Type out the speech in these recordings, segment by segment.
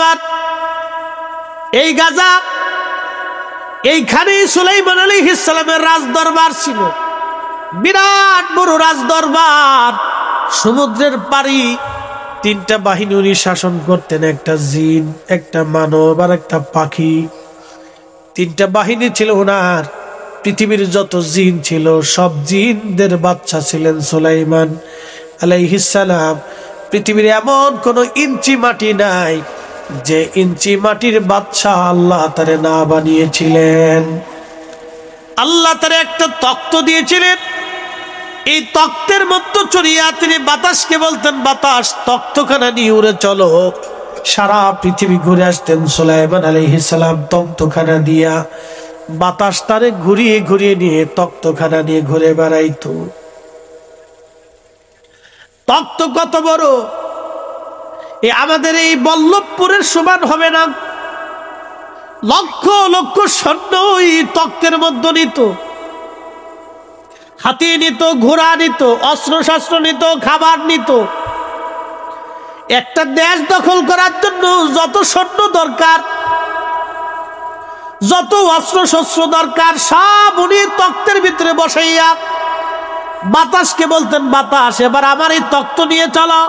রাজদরবার। এই গাজা, এইখানেই সুলাইমান আলাইহিস সালামের রাজদরবার ছিল, বিরাট বড় রাজদরবার। সমুদ্রের পাড়ি তিনটা বাহিনী উনি শাসন করতেন, একটা জিন, একটা মানব আর একটা পাখি। তিনটা বাহিনী ছিল ওনার। পৃথিবীর যত জিন ছিল সব জিনদের বাদশা ছিলেন সুলাইমান আলাইহিস সালাম। পৃথিবীর এমন কোন ইঞ্চি মাটি নাই যে ইঞ্চি মাটির বাদশা আল্লাহ তারে না বানিয়েছিলেন। আল্লাহ তারে একটা তখ্ত দিয়েছিলেন, এই তক্তের মধ্যে চড়িয়া তিনি বাতাসকে বলতেন, বাতাস তক্তখানা নিয়ে উড়ে চলো। সারা পৃথিবী ঘুরে আসতেন সুলাইমান আলাইহিস সালাম তক্তখানা দিয়া। বাতাস তারে ঘুরিয়ে ঘুরিয়ে নিয়ে তক্তখানা নিয়ে ঘুরে বেড়াইতো। তক্ত কত বড়, আমাদের এই বল্লভপুরের সমান হবে না। লক্ষ লক্ষ সৈন্য ওই তক্তের মধ্যে নিত, হাতি নিত, ঘোড়া নিত, অস্ত্র শস্ত্র নিত, খাবার নিত। একটা দেশ দখল করার জন্য যত সৈন্য দরকার, যত অস্ত্র শস্ত্র দরকার, সব উনি তক্তের ভিতরে বসাইয়া বাতাসকে বলতেন, বাতাস এবার আমার এই তক্ত নিয়ে চলো।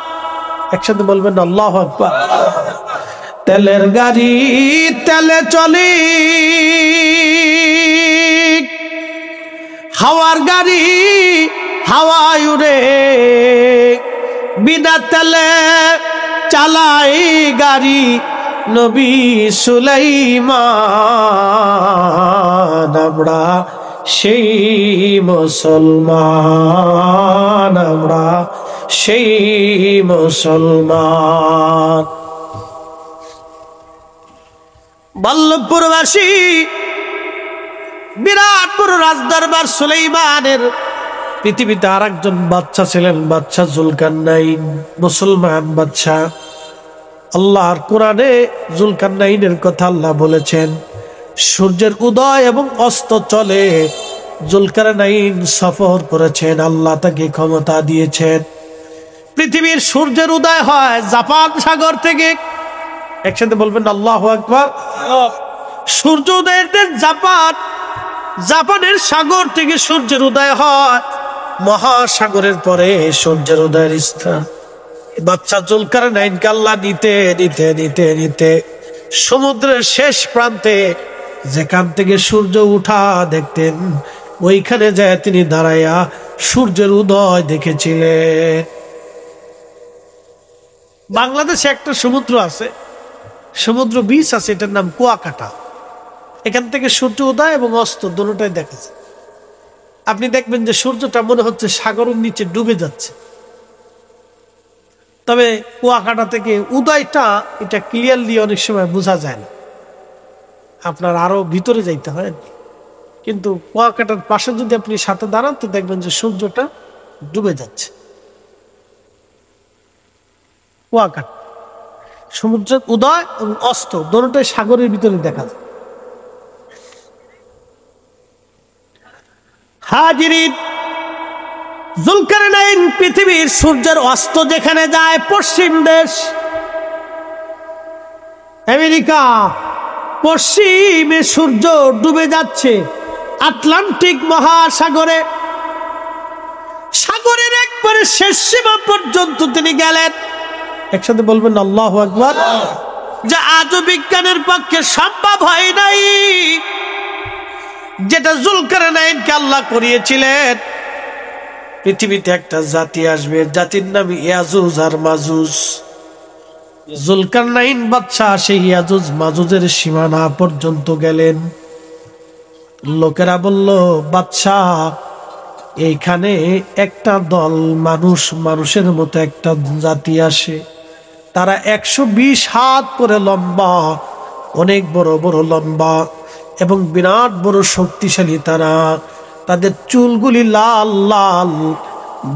একসাথে বলবেন আল্লাহু আকবার। তেলের গাড়ি তেলে চলে, হাওয়ার গাড়ি হাওয়ায় উড়ে, বিনা তেলে চালাই গাড়ি নবী সুলাইমান। আমরা সেই মুসলমান, আমরা সেই মুসলমান। বল্লভপুরবাসী বিরাট বড় রাজদরবার সুলাইমানের। পৃথিবীতে আর একজন বাদশা ছিলেন, বাদশা জুলকারনাইন, মুসলমান বাদশা। আল্লাহর কোরআনে জুলকারনাইনের কথা আল্লাহ বলেছেন, সূর্যের উদয় এবং অস্ত চলে। জুলকারনাইন সফর করেছেন, আল্লাহ তাকে ক্ষমতা দিয়েছেন। পৃথিবীর সূর্যের উদয় হয় জাপান সাগর থেকে। একসাথে বলবেন আল্লাহু আকবার। সূর্য উদয়ের দেশ জাপান, জাপানের সাগর থেকে সূর্যের উদয় হয়। মহাসাগরের পরে সূর্যের উদয়ের স্থান। বাদশা জুলকারনাইনকে আল্লাহ নিতে নিতে নিতে নিতে সমুদ্রের শেষ প্রান্তে, যেখান থেকে সূর্য উঠা দেখতেন, ওইখানে যায় তিনি দাঁড়াইয়া সূর্যের উদয় দেখেছিলেন। বাংলাদেশে একটা সমুদ্র আছে, সমুদ্র বিচ আছে, এটার নাম কুয়াকাটা। এখান থেকে সূর্য উদয় এবং অস্ত দুটোটাই দেখা যায়। আপনি দেখবেন যে সূর্যটা মনে হচ্ছে সাগরের নিচে ডুবে যাচ্ছে, তবে কুয়াকাটা থেকে উদয়টা এটা ক্লিয়ারলি অনেক সময় বোঝা যায় না, আপনার আরো ভিতরে যাইতে হয়। কিন্তু কুয়াকাটার পাশে যদি আপনি সাথে দাঁড়ান তো দেখবেন যে সূর্যটা ডুবে যাচ্ছে। কুয়াকাটা সমুদ্রের উদয় এবং অস্ত দুটোটাই সাগরের ভিতরে দেখা যায়। হাজিরিন, জুলকারনাইন পৃথিবীর সূর্যের অস্ত যেখানে যায়, পশ্চিম দেশ আমেরিকা, পশ্চিমে সূর্য ডুবে যাচ্ছে আটলান্টিক মহাসাগরে। সাগরের একবারে শেষ সীমা পর্যন্ত তিনি গেলেন। একসাথে বলবেন আল্লাহু আকবার। যা আজও বিজ্ঞানের পক্ষে সম্ভব হয় নাই, যেটা জুলকারনাইনকে আল্লাহ করিয়েছিলেন। পৃথিবীতে একটা জাতি আসবে, জাতির নাম ইয়াজুজ আর মাজুজ। জুলকারনাইন বাদশা সেই ইয়াজুজ মাজুজের সীমানা পর্যন্ত গেলেন। লোকেরা বলল, বাদশা এইখানে একটা দল মানুষ, মানুষের মতো একটা জাতি আসে, তারা 120 হাত করে লম্বা, অনেক বড় বড় লম্বা এবং বিরাট বড় শক্তিশালী। তারা, তাদের চুলগুলি লাল লাল,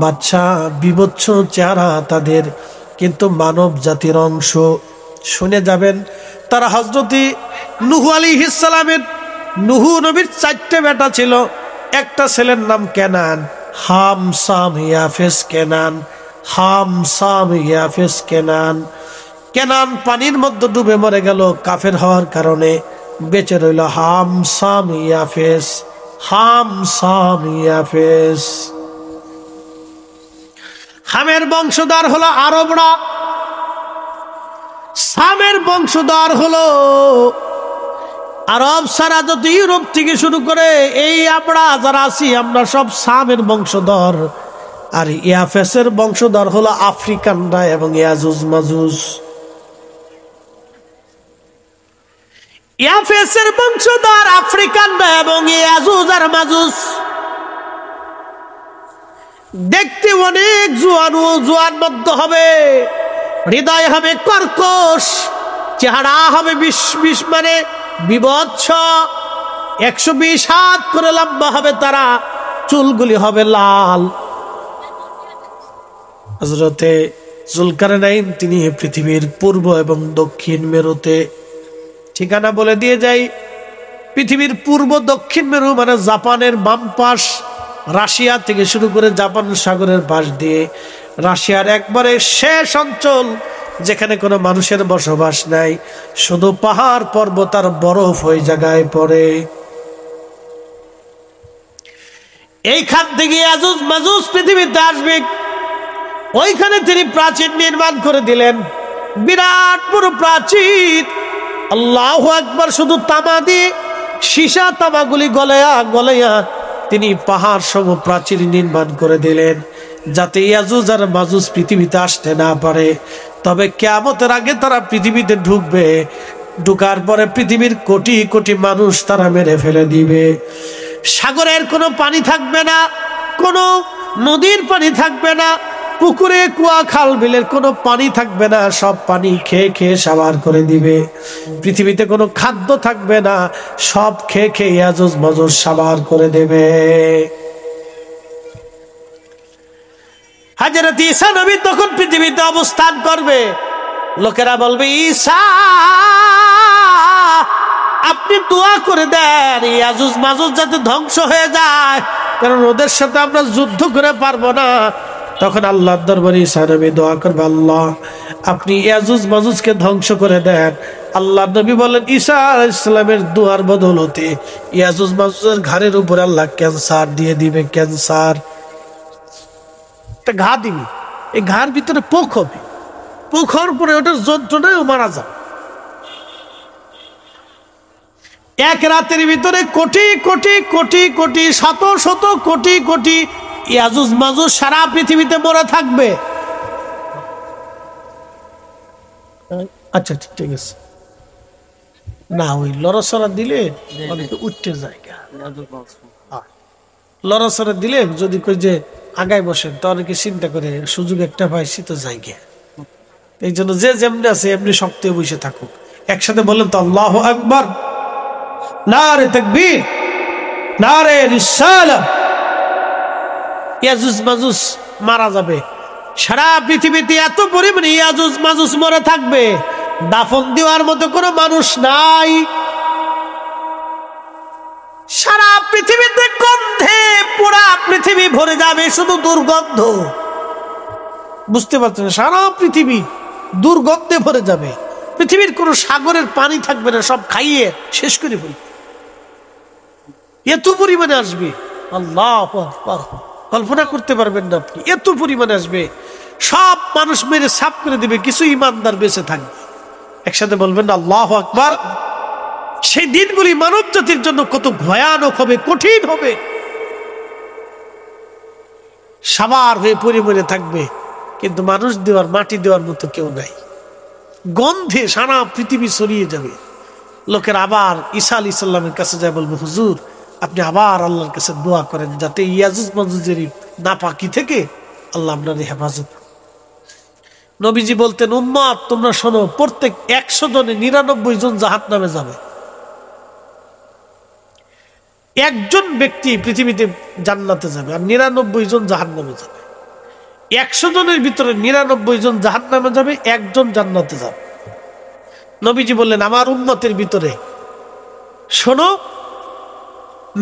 বাদশা বিভৎস চেহারা তাদের, কিন্তু মানব জাতির অংশ। শুনে যাবেন, তারা হযরতে নূহ আলাইহিস সালামের, নূহ নবীর 4টে বেটা ছিল। একটা ছেলের নাম কেনান, হাম সাম ইয়াফেস কেনান, হাম সাম ইয়াফেস কেনান। কেনান পানির মধ্যে ডুবে মরে গেল কাফের হওয়ার কারণে। বেঁচে রইল হাম, সাম, ইয়াফেস। হাম, সাম, ইয়াফেস। হামের বংশধর হলো আরবরা, সামের বংশধর হলো আরব ছাড়া যত ইউরোপ থেকে শুরু করে এই আমরা যারা আছি আমরা সব সামের বংশধর। আর ইয়াফেসের বংশধর হলো আফ্রিকানরা এবং ইয়াজুজ মাজুজ। ইয়াফেসের বংশধর আফ্রিকানরা এবং ইয়াজুজ আর মাজুজ। দেখতে অনেক জোয়ান মধ্য হবে, হৃদয় হবে কর্কশ, চেহারা হবে মানে বিভৎস, 120 হাত করে লম্বা হবে তারা, চুলগুলি হবে লাল। হযরতে যুলকারনাইন তিনি পৃথিবীর পূর্ব এবং দক্ষিণ মেরুতে ঠিকানা বলে দিয়ে যাই। পৃথিবীর পূর্ব দক্ষিণ মেরু মানে জাপানের বাম পাশ, রাশিয়া থেকে শুরু করে জাপান সাগরের পাশ দিয়ে রাশিয়ার একবারে শেষ অঞ্চল যেখানে কোনো মানুষের বসবাস নাই, শুধু পাহাড় পর্বত আর বরফ ওই জায়গায় পড়ে। এইখান থেকে ইয়াজুজ মাজুজ পৃথিবীতে আসবে। ওইখানে তিনি প্রাচীর নির্মাণ করে দিলেন, বিরাট বড় প্রাচীর। আল্লাহু আকবার। শুধু তামা দিয়ে, সীসা তামাগুলি গলাইয়া তিনি পাহাড় সম প্রাচীর নির্মাণ করে দিলেন যাতে ইয়াজুজ আর মাজুজ পৃথিবীতে আসতে না পারে। তবে কিয়ামতের আগে তারা পৃথিবীতে ঢুকবে, ঢুকার পরে পৃথিবীর কোটি কোটি মানুষ তারা মেরে ফেলে দিবে। সাগরের কোনো পানি থাকবে না, কোনো নদীর পানি থাকবে না, পুকুরে কুয়া খাল বিলের কোনো পানি থাকবে না, সব পানি খেয়ে খেয়ে সাবার করে দিবে। পৃথিবীতে কোনো খাদ্য থাকবে না, সব খেয়ে খেয়ে ইয়াজুজ মাজুজ সাবার করে দেবে। হযরত ঈসা নবী তখন পৃথিবীতে অবস্থান করবে। লোকেরা বলবে, ঈসা আপনি দোয়া করে দেন ইয়াজুজ মাজুজ যাতে ধ্বংস হয়ে যায়, কারণ ওদের সাথে আমরা যুদ্ধ করে পারবো না। তখন আল্লাহর দরবারে ঈসা নবী দোয়া করবে, আল্লাহ আপনি ইয়াজুজ মাজুজকে ধ্বংস করে দেন। আল্লাহ নবী বলেন, ঈসা আলাইহিস সালামের দোয়ার বদৌলতে ইয়াজুজ মাজুজের ঘাড়ের উপরে আল্লাহ ক্যান্সার দিয়ে দিবে। ক্যান্সার একটা ঘা দিবি, এই ঘাড় ভিতরে পোক হবে, পোক হওয়ার পরে ওটার যন্ত্রণায় মারা যাবে। এক রাতের ভিতরে কোটি কোটি কোটি কোটি শত শত কোটি কোটি ইয়াজুজ মাজুজ সারা পৃথিবীতে মরে থাকবে। আচ্ছা ঠিক আছে না, ওই লড়াচড়া দিলে অনেকে উঠতে যায়, লড়াচড়া দিলে যদি কই যে আগায় বসেন তো অনেকে চিন্তা করে সুযোগ একটা পাইছি তো জায়গা। এই জন্য যে যেমনি আছে এমনি শক্তি বসে থাকুক। একসাথে বললেন তো আল্লাহু আকবার, নারে তাকবীর, নারে রিসালাহ। ইয়াজুজ মাজুজ মারা যাবে, সারা পৃথিবীতে এত পরিমাণে ইয়াজুজ মাজুজ মরে থাকবে, দাফন দেওয়ার মতো কোনো মানুষ নাই। সারা পৃথিবীতে গন্ধে পুরা পৃথিবী ভরে যাবে, শুধু দুর্গন্ধ। বুঝতে পারছেন, সারা পৃথিবী দুর্গন্ধে ভরে যাবে। পৃথিবীর কোনো সাগরের পানি থাকবে না, সব খাইয়ে শেষ করে ফেলবে, এত পরিমাণে আসবে। আল্লাহু আকবার, কল্পনা করতে পারবেন না আপনি, এত পরিমাণে আসবে। সব মানুষ মেরে সাফ করে দিবে, কিছু ইমানদার বেঁচে থাকবে। একসাথে বলবেন আল্লাহু আকবার। সেই দিনগুলি মানব জাতির জন্য কত ভয়ানক হবে, কঠিন হবে। সাবার হয়ে পরিমাণে থাকবে, কিন্তু মানুষ দেওয়ার মাটি দেওয়ার মতো কেউ নাই। গন্ধে সারা পৃথিবী ছড়িয়ে যাবে। লোকের আবার ঈসা আলাইহিস সালামের কাছে যায়, বলবে হুজুর আপনি আবার আল্লাহর কাছে দোয়া করেন যাতে ইয়াজুজ মাজুজের নাপাকি থেকে আল্লাহ আপনার হেফাজত। নবীজি বলতেন, উম্মত তোমরা শোনো, প্রত্যেক 100 জনে 99 জন জাহান্নামে যাবে, একজন ব্যক্তি পৃথিবীতে জান্নাতে যাবে আর 99 জন জাহান্নামে যাবে। 100 জনের ভিতরে 99 জন জাহান্নামে যাবে, একজন জান্নাতে যাবে। নবীজি বললেন, আমার উম্মতের ভিতরে শোনো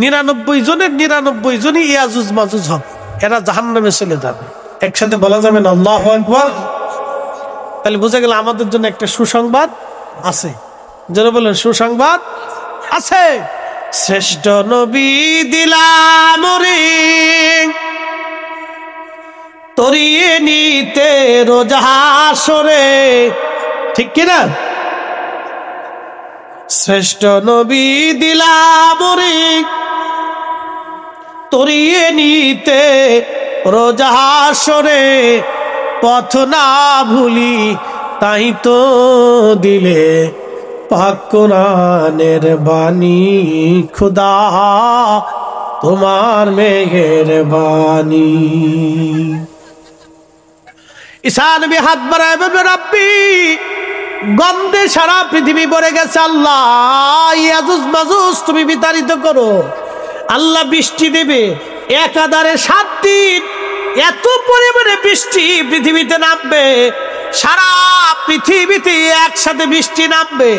99 জনের 99 জনই ইয়াজুজ মাজুজ হবে, এরা জাহান্নামে চলে যাবে। একসাথে বলা যাবে না আল্লাহু আকবার। তাহলে বুঝে গেল আমাদের জন্য একটা সুসংবাদ আছে। যারা বলেন সুসংবাদ আছে। শ্রেষ্ঠ নবী দিলাম তরিয়ে নিতে রোজ হাসরে, ঠিক কিনা? শ্রেষ্ঠ নবী দিলাম তরিয়ে নিতে রোজ হাসরে, পথ না ভুলি তাই তো দিলে পাক কোরআনের বাণী, খুদা তোমার মেহেরবানি। ঈসা নবী হাত বাড়ায় বলবে রাব্বি, গন্ধে সারা পৃথিবী ভরে গেছে, আল্লাহ ইয়াজুজ মাজুজ তুমি বিতাড়িত করো। আল্লাহ বৃষ্টি দেবে একাধারে 7 দিন, এত পরিমাণে বৃষ্টি পৃথিবীতে নামবে, সারা পৃথিবীতে একসাথে বৃষ্টি নামবে।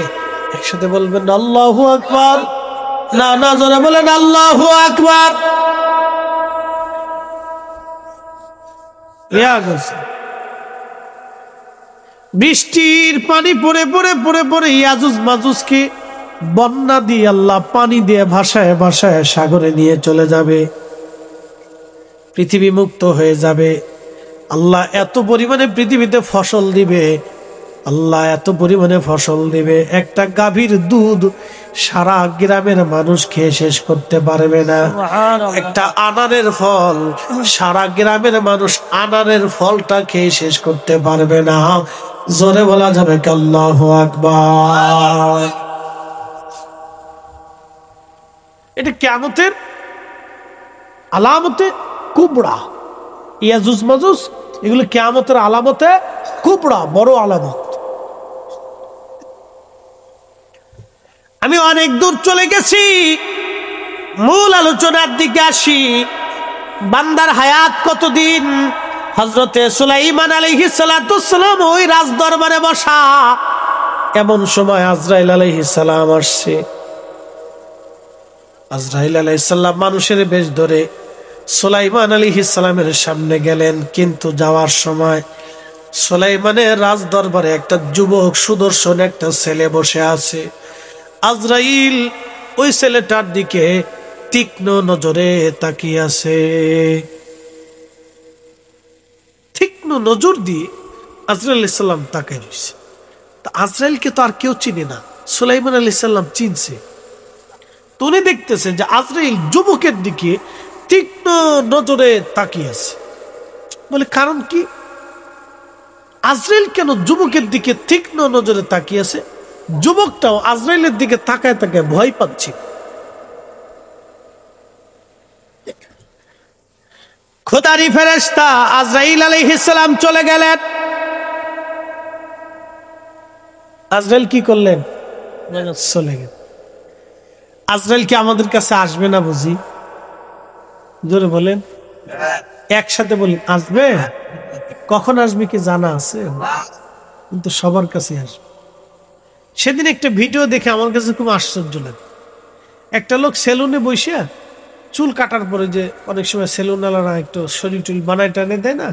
একসাথে বলবেন আল্লাহু আকবার, না না জোরে বলেন আল্লাহু আকবার। বৃষ্টির পানি পড়ে পড়ে পড়ে পড়ে ইয়াজুজ মাজুজকে বন্যা দিয়ে আল্লাহ পানি দিয়ে ভাসায় ভাসায় সাগরে নিয়ে চলে যাবে, পৃথিবী মুক্ত হয়ে যাবে। আল্লাহ এত পরিমাণে পৃথিবীতে ফসল দিবে, আল্লাহ এত পরিমাণে ফসল দিবে, একটা গাভীর দুধ সারা গ্রামের মানুষ খেয়ে শেষ করতে পারবে না। একটা আনারের ফল সারা গ্রামের মানুষ আনারের ফলটা খেয়ে শেষ করতে পারবে না। জোরে বলা যাবে আল্লাহু আকবার। এটা কিয়ামতের আলামতে কুবরা। ইয়াজুজ মাজুজ এগুলো কিয়ামতের আলামতে কুবরা, বড় আলামত। আমি অনেক দূর চলে গেছি, মূল আলোচনার দিকে আসি। বান্দার হায়াত কতদিন? হযরতে সুলাইমান আলাইহিস সালাতুস সালাম ওই রাজ দরবারে বসা, এমন সময় আজরাইল আলাইহিস সালাম আসছে। আজরাইল আলাইহিস সালাম মানুষের বেশ ধরে সুলাইমান আলাইহিস সালামের সামনে গেলেন, কিন্তু যাওয়ার সময় সুলাইমানের রাজ দরবারে একটা যুবক সুদর্শন একটা ছেলে বসে আছে। আজরাইল ওই ছেলেটার দিকে তীক্ষ্ণ নজরে তাকিয়ে আছে। তীক্ষ্ণ নজর দিয়ে আজরাইল আলাইহিস সালাম তাকিয়ে রয়েছে। তা আজরাইলকে তো আর কেউ চিনে না, সুলাইমান আলাইহিস সালাম চিনছে। তো উনি দেখতেছেন যে আজরাইল যুবকের দিকে তীক্ষ্ণ নজরে তাকিয়ে আছে। বলে কারণ কি? আজরাইল কেন যুবকের দিকে তীক্ষ্ণ নজরে তাকিয়ে আছে? যুবকটাও আজরাইলের দিকে তাকায় তাকায় ভয় পাচ্ছে। খোদারি ফেরেশতা আজরাইল আলাইহিস সালাম চলে গেলেন। আজরাইল কি করলেন? চলে গেলেন। আজরাইল কি আমাদের কাছে আসবে না বুঝি? জোরে বলেন, একসাথে বলেন আসবে। কখন আসবে কি জানা আছে? কিন্তু সবার কাছে আসবে। সেদিন একটা ভিডিও দেখে আমার কাছে খুব আশ্চর্য লাগে। একটা লোক সেলুনে বসে চুল কাটার পরে, যে অনেক সময় সেলুনওয়ালারা একটু শরীর টুল বানায় টানে দেয় না,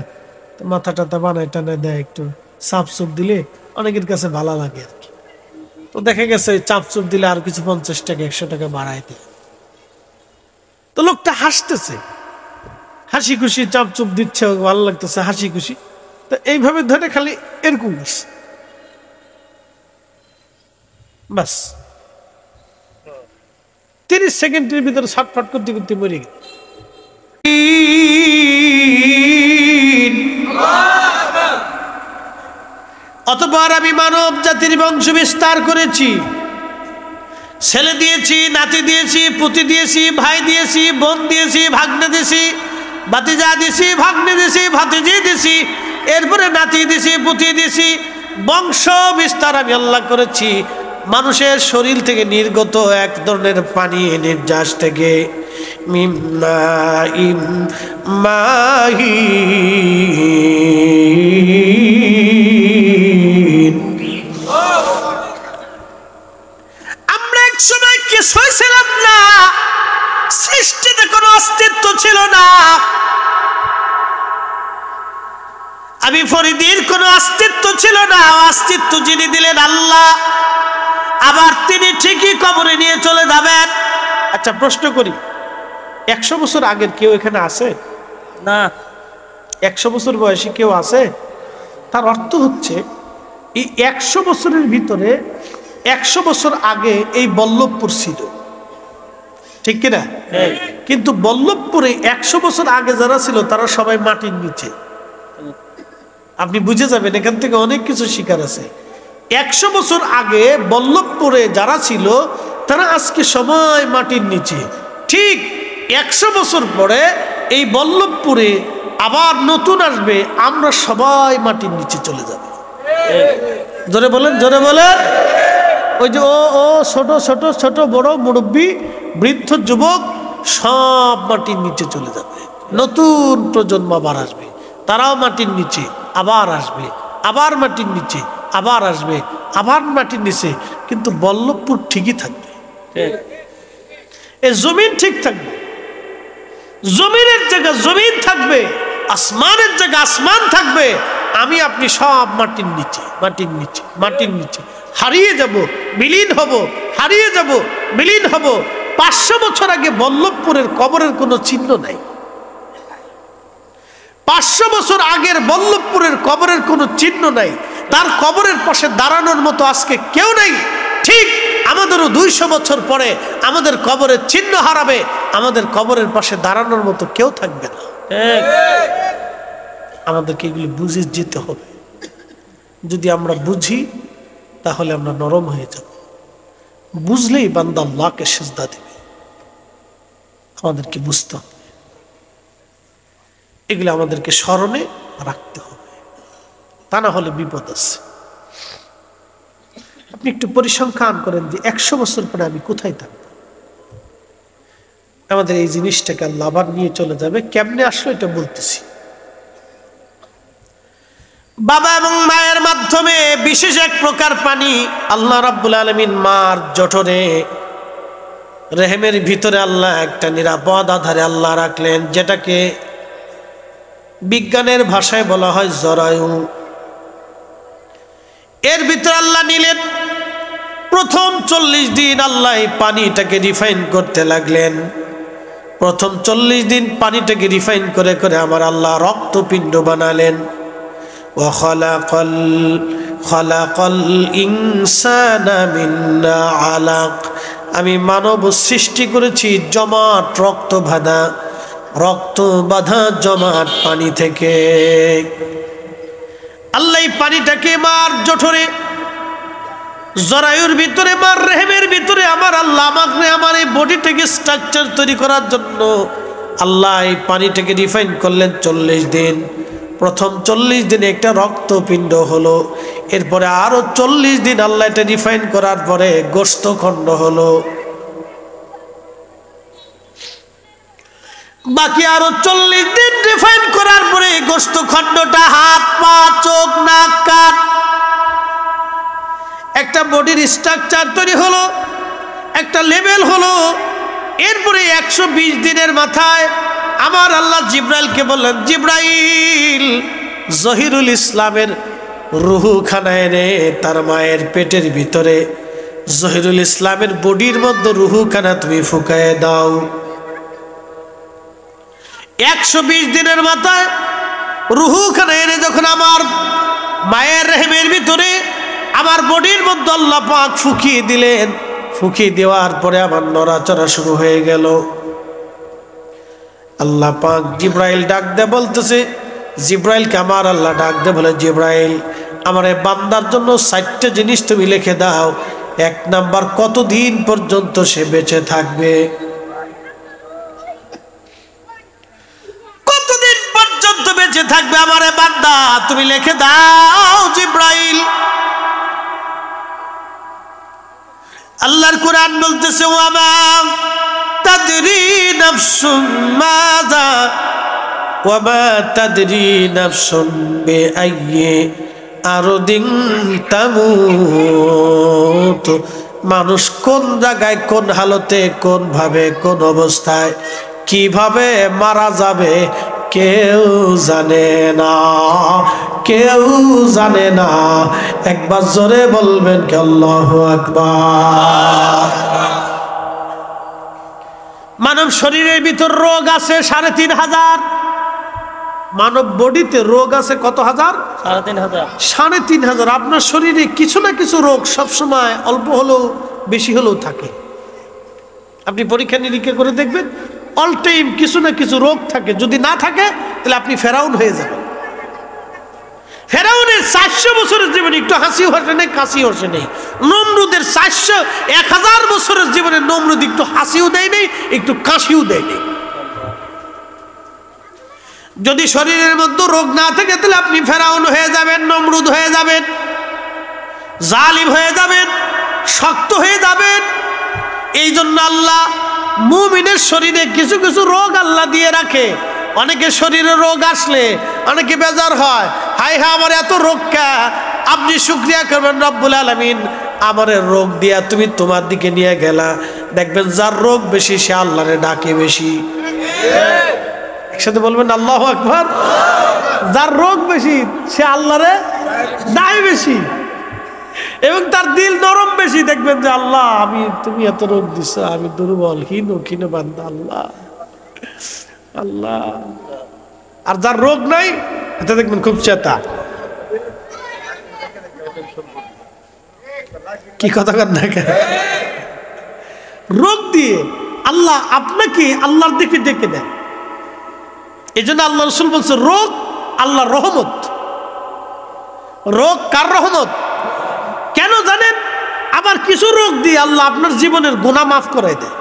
তো মাথা টাথা বানায় টানে দেয়, একটু চাপ চুপ দিলে অনেকের কাছে ভালো লাগে আর কি। তো দেখা গেছে চাপ চুপ দিলে আর কিছু 50 টাকা 100 টাকা বাড়ায় দেয়। তো লোকটা হাসতেছে, হাসি খুশি চাপ চুপ দিচ্ছে, ভালো লাগতেছে, হাসি খুশি। তো এইভাবে ধরে খালি এরকম বাস 30 সেকেন্ডের ভিতরে ছটফট করতে করতে মরে গেল। অতঃপর আমি মানব জাতির বংশ বিস্তার করেছি, ছেলে দিয়েছি, নাতি দিয়েছি, পুতি দিয়েছি, ভাই দিয়েছি, বোন দিয়েছি, ভাগ্নে দিয়েছি, ভাতিজা দিয়েছি, ভাগ্নে দিয়েছি, ভাতিজি দিয়েছি, এরপরে নাতি দিয়েছি, পুতি দিয়েছি। বংশ বিস্তার আমি আল্লাহ করেছি মানুষের শরীর থেকে নির্গত এক ধরনের পানি, নির্যাস থেকে। মিম্মাইম মাহিন। আমরা এক সময় কিছুই ছিলাম না, সৃষ্টিতে কোনো অস্তিত্ব ছিল না। আমি ফরিদির কোনো অস্তিত্ব ছিল না, অস্তিত্ব যিনি দিলেন আল্লাহ। আবার তিনি ঠিকই কবরে নিয়ে চলে যাবেন। আচ্ছা প্রশ্ন করি, 100 বছর আগের কেউ এখানে আছে? না। 100 বছর বয়সী কেউ আছে? তার অর্থ হচ্ছে এই 100 বছরের ভিতরে 100 বছর আগে এই বল্লভপুর ছিল, ঠিক কিনা? কিন্তু বল্লভপুরে 100 বছর আগে যারা ছিল তারা সবাই মাটির নিচে। আপনি বুঝে যাবেন এখান থেকে অনেক কিছু শিকার আছে। 100 বছর আগে বল্লভপুরে যারা ছিল তারা আজকে সবাই মাটির নিচে। ঠিক 100 বছর পরে এই বল্লভপুরে আবার নতুন আসবে, আমরা সবাই মাটির নিচে চলে যাব। জোরে বলেন, জোরে বলেন। ওই যে ও ছোট ছোট ছোট বড় মুরব্বী বৃদ্ধ যুবক সব মাটির নিচে চলে যাবে। নতুন প্রজন্ম আবার আসবে, তারাও মাটির নিচে আবার আসবে, আবার মাটির নিচে আবার আসবে, আবার মাটির নিচে। কিন্তু বল্লভপুর ঠিকই থাকবে, এই জমিন ঠিক থাকবে। জমিনের জায়গা জমিন থাকবে, আসমানের জায়গা আসমান থাকবে। আমি আপনি সব মাটির নিচে, মাটির নিচে, মাটির নিচে হারিয়ে যাব, বিলীন হব, হারিয়ে যাব, বিলীন হব। 500 বছর আগে বল্লভপুরের কবরের কোনো চিহ্ন নাই। 500 বছর আগের বল্লভপুরের কবরের কোনো চিহ্ন নাই। তার কবরের পাশে দাঁড়ানোর মতো আজকে কেউ নেই। ঠিক আমাদেরও 200 বছর পরে আমাদের কবরের চিহ্ন হারাবে, আমাদের কবরের পাশে দাঁড়ানোর মতো কেউ থাকবে না। আমাদেরকে এগুলি বুঝে যেতে হবে। যদি আমরা বুঝি তাহলে আমরা নরম হয়ে যাব। বুঝলেই বান্দা আল্লাহকে সিজদা দিবে। আমাদেরকে বুঝতে হবে, এগুলো আমাদেরকে স্মরণে রাখতে হবে, তা না হলে বিপদ আছে। আপনি একটু পরিসংখ্যান করেন যে 100 বছর পরে আমি কোথায় থাকব। আমাদের এই জিনিসটাকে আল্লাহ আবার নিয়ে চলে যাবে। কেমনে আসলো এটা বলতেছি। বাবা এবং মায়ের মাধ্যমে বিশেষ এক প্রকার পানি আল্লাহ রাব্বুল আলামিন মার জঠরে রেহেমের ভিতরে আল্লাহ একটা নিরাপদ আধারে আল্লাহ রাখলেন, যেটাকে বিজ্ঞানের ভাষায় বলা হয় জরায়ু। এর ভিতরে আল্লাহ নিলেন। প্রথম 40 দিন আল্লাহ এই পানিটাকে রিফাইন করতে লাগলেন। প্রথম 40 দিন পানিটাকে রিফাইন করে করে আমার আল্লাহ রক্তপিণ্ড বানালেন। খালাকাল ইনসানা মিন আলাক, আমি মানব সৃষ্টি করেছি জমাট রক্ত বাঁধা জমাট পানি থেকে। আল্লাহ এই পানিটাকে মার জঠরে জরায়ুর ভিতরে মার রেহেমের ভিতরে আমার আল্লাহ আমাকে আমার এই বডিটাকে স্ট্রাকচার তৈরি করার জন্য আল্লাহ এই পানিটাকে রিফাইন করলেন 40 দিন। প্রথম 40 দিনে একটা রক্তপিণ্ড হলো। এরপরে আরো 40 দিন আল্লাহ এটা রিফাইন করার পরে গোশতখণ্ড হলো। বাকি আরো 40 দিন রিফাইন করার পরে গোশতখণ্ডটা হাত পা চোখ নাক কান একটা বডির স্ট্রাকচার তৈরি হলো, একটা লেভেল হলো। এরপরে 120 দিনের মাথায় আমার আল্লাহ জিব্রাইলকে বললেন, জিব্রাইল জহিরুল ইসলামের রুহুখানা এনে তার মায়ের পেটের ভিতরে জহিরুল ইসলামের বডির মধ্যে রুহুখানা তুমি ফুঁকায় দাও। 120 দিনের মাথায় রুহুখানা এনে যখন আমার মায়ের রেহেমের ভিতরে আমার বডির মধ্যে আল্লাহ পাক ফুঁকিয়ে দিলেন। ফুঁকিয়ে দেওয়ার পরে আমার নড়াচড়া শুরু হয়ে গেল। আল্লাহ পাক জিব্রাইল ডাক দে বলতেছে, জিব্রাইলকে আমার আল্লাহ ডাক দে বলে, জিব্রাইল আমার এই বান্দার জন্য 4টা জিনিস তুমি লিখে দাও। 1 নাম্বার, কতদিন পর্যন্ত সে বেঁচে থাকবে, কতদিন পর্যন্ত বেঁচে থাকবে আমার এই বান্দা তুমি লিখে দাও জিব্রাইল। আল্লাহর কোরআন বলতেছে, ওয়ামা তাদরি নাফসুম মাযা ওয়ামা তাদরি নাফসুম বিআইয়ি আরদিন তামুত। মানুষ কোন জায়গায়, কোন হালতে, কোন ভাবে, কোন অবস্থায়, কিভাবে মারা যাবে কেউ জানে না, কেউ জানে না। একবার জোরে বলবেন কি আল্লাহু আকবার। মানব শরীরের ভিতর রোগ আছে ৩৫০০। মানব বডিতে রোগ আছে কত হাজার? ৩৫০০। আপনার শরীরে কিছু না কিছু রোগ সবসময় অল্প হলেও বেশি হলেও থাকে। আপনি পরীক্ষা নিরীক্ষা করে দেখবেন, অল টাইম কিছু না কিছু রোগ থাকে। যদি না থাকে তাহলে আপনি ফেরাউন হয়ে যাবেন। ফেরাউনের ৪০০ বছরের জীবনে একটু হাসি হসে নেই, কাশি হসে নেই। নমরুদের ১০০০ বছরের জীবনে নমরুদ একটু হাসিও দেয় নেই, একটু কাশিও দেয় নেই। যদি শরীরের মধ্যে রোগ না থাকে তাহলে আপনি ফেরাউন হয়ে যাবেন, নমরুদ হয়ে যাবেন, জালিম হয়ে যাবেন, শক্ত হয়ে যাবেন। এই জন্য আল্লাহ মুমিনের শরীরে কিছু কিছু রোগ আল্লাহ দিয়ে রাখে। অনেকে শরীরে রোগ আসলে অনেকে বেজার হয়, হায় হায় আমার এত রোগ কা। আপনি শুকরিয়া করবেন, রব্বুল আলামিন আমার রোগ দিয়া তুমি তোমার দিকে নিয়ে গেলা। দেখবেন যার রোগ বেশি সে আল্লাহরে ডাকে বেশি। একসাথে বলবেন আল্লাহু আকবার। যার রোগ বেশি সে আল্লাহরে ডাকে বেশি এবং তার দিল নরম বেশি। দেখবেন যে আল্লাহ আমি, তুমি এত রোগ দিছ, আমি দুর্বল ক্ষীণ বান্দা, আল্লাহ আল্লাহ। আর যার রোগ নাই এটা দেখবেন খুব চেতা। কি কথা কর না, রোগ দিয়ে আল্লাহ আপনাকে আল্লাহর দিকে ডেকে দেয়। এই জন্য আল্লাহ রাসূল বলছে রোগ আল্লাহর রহমত। রোগ কার রহমত? কেন জানেন? আবার কিছু রোগ দিয়ে আল্লাহ আপনার জীবনের গুনাহ মাফ করে দেয়।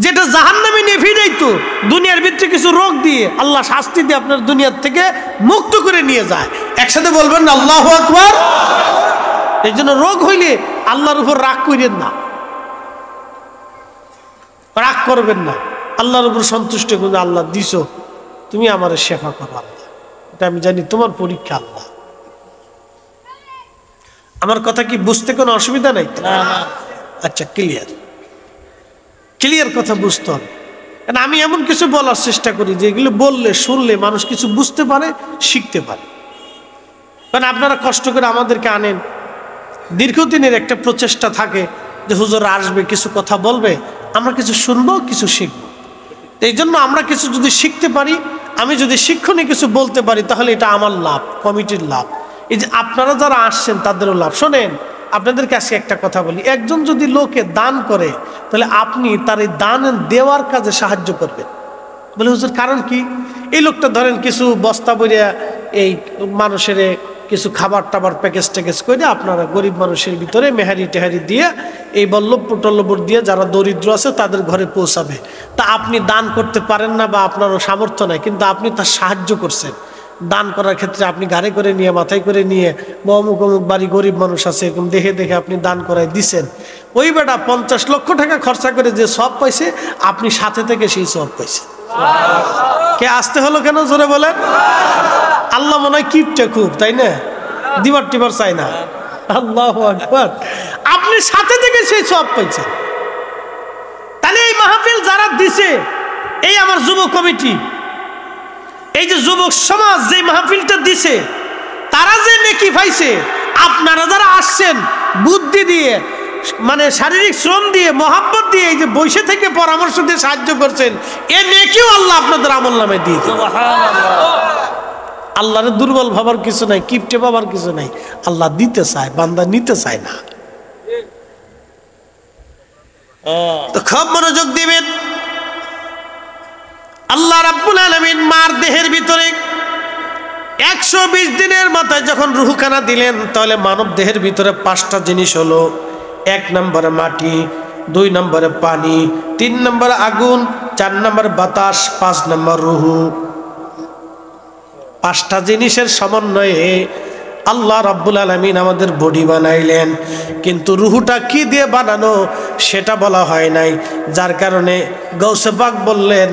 যেটা জাহান্নামে নিয়ে ফিরাইতো, দুনিয়ার ভিতরে কিছু রোগ দিয়ে আল্লাহ শাস্তি দিয়ে আপনার দুনিয়ার থেকে মুক্ত করে নিয়ে যায়। একসাথে বলবেন না আল্লাহু আকবার। এই জন্য রোগ হইলে আল্লাহর উপর রাগ করেন না, রাগ করবেন না। আল্লাহর উপর সন্তুষ্ট করে, আল্লাহ দিছো, তুমি আমার সেবা করো আল্লাহ, এটা আমি জানি তোমার পরীক্ষা আল্লাহ। আমার কথা কি বুঝতে কোনো অসুবিধা নাই? আচ্ছা, ক্লিয়ার ক্লিয়ার কথা বুঝতে হবে। কারণ আমি এমন কিছু বলার চেষ্টা করি যেগুলো বললে শুনলে মানুষ কিছু বুঝতে পারে, শিখতে পারে। কারণ আপনারা কষ্ট করে আমাদেরকে আনেন, দীর্ঘদিনের একটা প্রচেষ্টা থাকে যে হুজুর আসবে, কিছু কথা বলবে, আমরা কিছু শুনবো, কিছু শিখবো। এই জন্য আমরা কিছু যদি শিখতে পারি, আমি যদি শিক্ষণীয় কিছু বলতে পারি, তাহলে এটা আমার লাভ, কমিটির লাভ। এই যে আপনারা যারা আসছেন তাদেরও লাভ। শোনেন, আপনাদেরকে আজকে একটা কথা বলি, একজন যদি লোকে দান করে তাহলে আপনি তার এই দান দেওয়ার কাজে সাহায্য করবেন। বলে হুজুর কারণ কি? এই লোকটা ধরেন কিছু বস্তা বইয়া এই মানুষের কিছু খাবার টাবার প্যাকেজ ট্যাকেজ করে আপনারা গরিব মানুষের ভিতরে মেহারি টেহারি দিয়ে এই বল্লভপুর টল্লভপুর দিয়ে যারা দরিদ্র আছে তাদের ঘরে পৌঁছাবে। তা আপনি দান করতে পারেন না বা আপনারও সামর্থ্য নাই, কিন্তু আপনি তার সাহায্য করছেন। দান করার ক্ষেত্রে আপনি গাড়ি করে নিয়ে, মাথায় করে নিয়ে, অমুক অমুক বাড়ি গরিব মানুষ আছে এরকম দেখে দেখে আপনি দান করায় দিছেন। ওই বেটা ৫০ লক্ষ টাকা খরচা করে যে সব পাইছে, আপনি সাথে থেকে সেই সব পাইছে। কে আসতে হলো কেন জোরে বলেন? আল্লাহ মনে হয় কিপটা খুব, তাই না? দিবার টিবার চাই না। আল্লাহু আকবার। আপনি সাথে থেকে সেই সব পাইছেন। তাহলে এই মাহফিল যারা দিছে, এই আমার যুব কমিটি, এই যে যুবক সমাজ যে মাহফিলটা দিছে, তারা যে নেকি পাইছে, আপনারা যারা আসছেন বুদ্ধি দিয়ে, মানে শারীরিক শ্রম দিয়ে, মহাব্বত দিয়ে, এই যে বসে থেকে পরামর্শ দিয়ে সাহায্য করছেন, এ নেকিও আল্লাহ আপনাদের আমল নামে দিয়ে দেন। আল্লাহরে দুর্বল ভাবার কিছু নাই, কিপটে ভাবার কিছু নাই। আল্লাহ দিতে চায়, বান্দা নিতে চায় না। তো খুব মনোযোগ দিবেন। আল্লাহ রাব্বুল আলামিন মার দেহের ভিতরে 120 দিনের মাথায় যখন রুহখানা দিলেন, তাহলে মানব দেহের ভিতরে 5টা জিনিস হলো। 1 নম্বরে মাটি, 2 নম্বরে পানি, 3 নম্বরে আগুন, 4 নম্বরে বাতাস, 5 নম্বর রুহু। 5টা জিনিসের সমন্বয়ে আল্লাহ রাব্বুল আলামিন আমাদের বডি বানাইলেন, কিন্তু রুহুটা কি দিয়ে বানানো সেটা বলা হয় নাই। যার কারণে গৌসে পাক বললেন,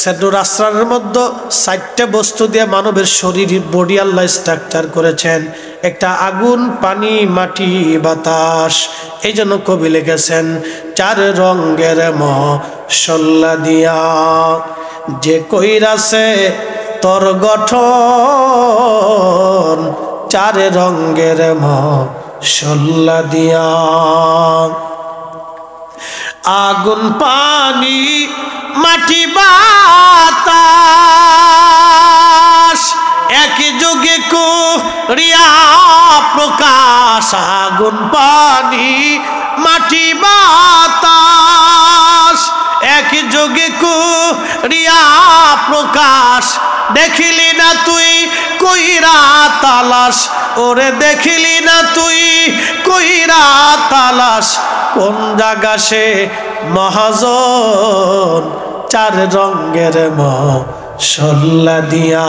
সেদুর আসরারের মধ্যে 4টা বস্তু দিয়ে মানবের শরীর বডি আল্লাহ স্ট্রাকচার করেছেন। একটা আগুন, পানি, মাটি, বাতাস। এই জন্য কবি লিখেছেন, 4 রঙের মশলা দিয়া যে কইরাছে তোর গঠন চার রঙের মশলা দিয়া। আগুন পানি মাটি বাতাস একই যুগে করিয়া প্রকাশ। আগুন পানি মাটি বাতাস একই যুগে করিয়া প্রকাশ। দেখিলি না তুই কইরা তালাশ, ওরে দেখিলি না তুই কইরা তালাশ, কোন জায়গা সে মহাজন চার রঙের মশলা দিয়া।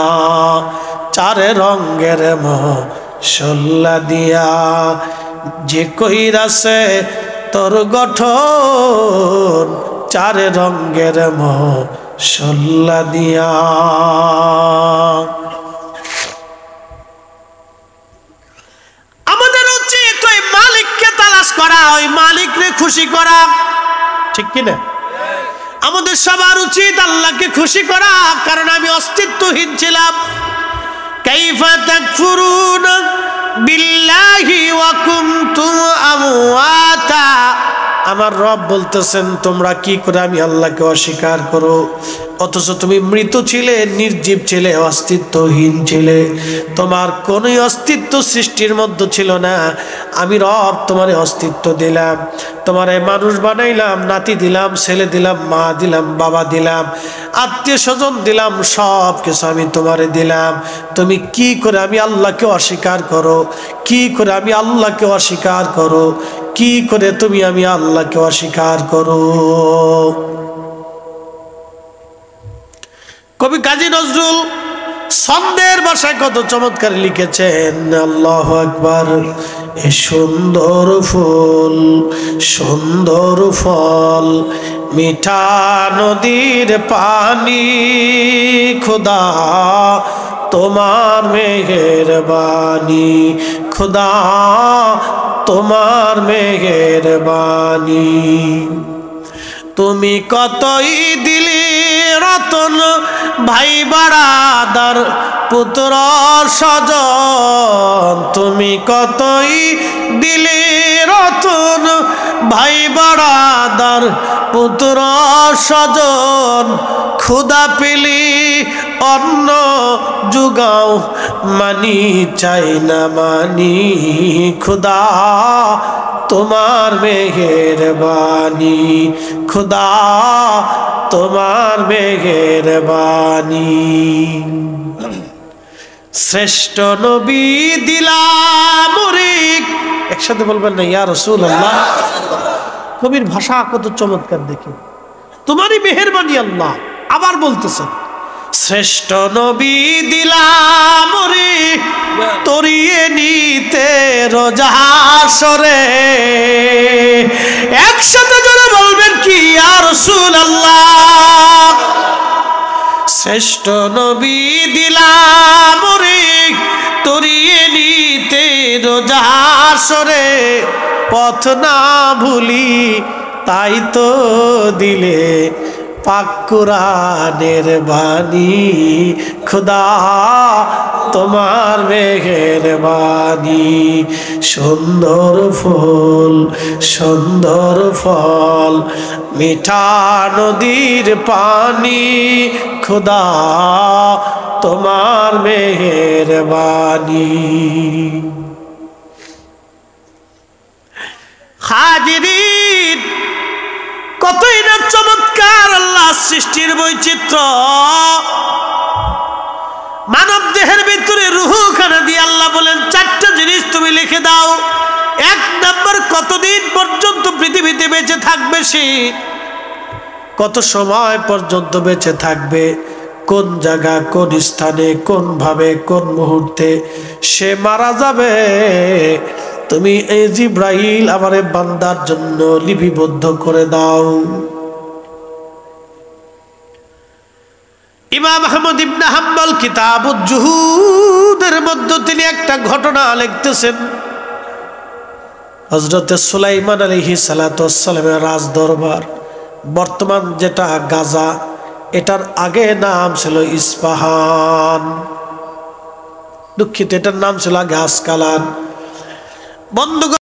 চার রঙের মশলা দিয়া যে কইরাছে তোর গঠন চার রঙের মশলা দিয়া। আমাদের উচিত ওই মালিককে তালাশ করা, ওই মালিককে খুশি করা, ঠিক কিনা? আমাদের সবার উচিত আল্লাহকে খুশি করা, কারণ আমি অস্তিত্বহীন ছিলাম। কাইফা তাকফুরুনা বিল্লাহি ওয়া কুনতুম আমওয়াতা। আমার রব বলতেছেন তোমরা কি করে আমি আল্লাহকে অস্বীকার করো, অথচ তুমি মৃত ছিলে, নির্জীব ছিলে, অস্তিত্বহীন ছিলে, তোমার কোনোই অস্তিত্ব সৃষ্টির মধ্যে ছিল না। আমি রব তোমারে অস্তিত্ব দিলাম, তোমারে মানুষ বানাইলাম, নাতি দিলাম, ছেলে দিলাম, মা দিলাম, বাবা দিলাম, আত্মীয় স্বজন দিলাম, সব কিছু আমি তোমারে দিলাম। তুমি কি করে আমি আল্লাহকে অস্বীকার করো, কি করে আমি আল্লাহকে অস্বীকার করো, কি করে তুমি আমি আল্লাহকে অস্বীকার করো। কবি কাজী নজরুল ছন্দের ভাষায় কত চমৎকার লিখেছেন। আল্লাহু আকবার। এ সুন্দর ফুল সুন্দর ফল মিঠা নদীর পানি, খোদা তোমার মেহেরবানি, খোদা তোমার মেহেরবানি। তুমি কতই দিলি রতন ভাই বাড়াদার পুত্র স্বজন, তুমি কতই দিলি রতন ভাই বাড়াদার পুত্র স্বজন। ক্ষুধা পেলি অন্ন জুগাও মানি চাই না মানি, খোদা তোমার মেহেরবানি, খোদা তোমার মেহেরবানি। শ্রেষ্ঠ নবী দিলাম মুরিক, একসাথে বলবেন না ইয়া রাসূলুল্লাহ। কবির ভাষা কত চমৎকার দেখি, তোমারই মেহেরবানি আল্লাহ। আবার বলতেছেন শ্রেষ্ঠ নবী দিলাম রে তরিয়ে নিতে রোজা হাসরে। একসাথে জোরে বলবেন কি ইয়া রাসূলুল্লাহ। শ্রেষ্ঠ নবী দিলাম রে তরিয়ে নিতে রোজা হাসরে। পথ না ভুলি তাই তো দিলে পাক কুরআনের বাণী, খোদা তোমার মেহেরবানি। সুন্দর ফুল সুন্দর ফল মিঠা নদীর পানি, খোদা তোমার মেহেরবানি। হাজিরিন, কতই না চমৎকার আল্লাহ সৃষ্টির বৈচিত্র্য। মানব দেহের ভিতরে রূহখানা দিয়ে আল্লাহ বলেন চারটা জিনিস তুমি লিখে দাও। এক নম্বর, কতদিন পর্যন্ত পৃথিবীতে বেঁচে থাকবে সে, কত সময় পর্যন্ত বেঁচে থাকবে, কোন জায়গা, কোন স্থানে, কোন ভাবে, কোন মুহূর্তে সে মারা যাবে। তুমি এই জিব্রাইল আমারে বান্দার জন্য লিপিবদ্ধ করে দাও। ইমাম আহমদ ইবনে হাম্বল কিতাবুজ জুহুদের মধ্যে তিনি একটা ঘটনা লিখতেছেন। হযরত সুলাইমান আলাইহিস সালাতু ওয়াস সালামের রাজ দরবার, বর্তমান যেটা গাজা, এটার আগে নাম ছিল ইস্পাহান, দুঃখিত, এটার নাম ছিল আগে আসকালান। বন্ধুগণ,